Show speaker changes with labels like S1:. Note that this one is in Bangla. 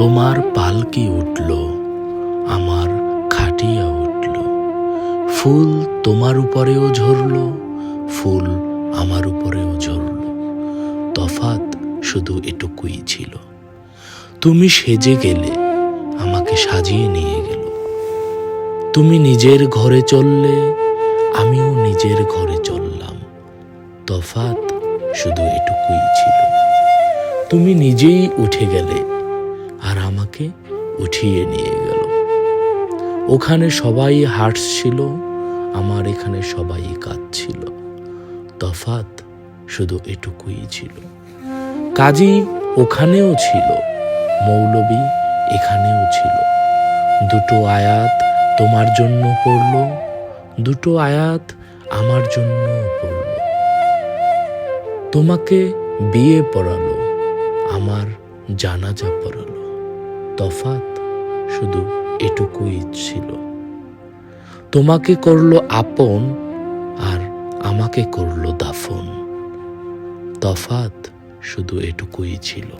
S1: তোমার পালকি উঠল, আমার খাটিয়া উঠল, ফুল তোমার উপরেও ঝরল, ফুল আমার উপরেও ঝরল। তফাৎ শুধু এটুকুই ছিল, তুমি সেজে গেলে, আমাকে সাজিয়ে নিয়ে গেল। তুমি নিজের ঘরে চললে, আমিও নিজের ঘরে চললাম। তফাৎ শুধু এটুকুই ছিল, তুমি নিজেই উঠে গেলে, আর আমাকে উঠিয়ে নিয়ে গেল। ওখানে সবাই হাসছিল, আমার এখানে সবাই কাঁদছিল। তফাৎ শুধু এটুকুই ছিল, কাজী ওখানেও ছিল, মৌলবী এখানেও ছিল। দুটো আয়াত তোমার জন্য পড়ল, দুটো আয়াত আমার জন্য পড়ল। তোমাকে বিয়ে পড়ালো, আমার জানাজা পড়ালো। তফাৎ শুধু এটুকুই ছিল, তোমাকে করলো আপন, আর আমাকে করলো দাফন। তফাৎ শুধু এটুকুই ছিল।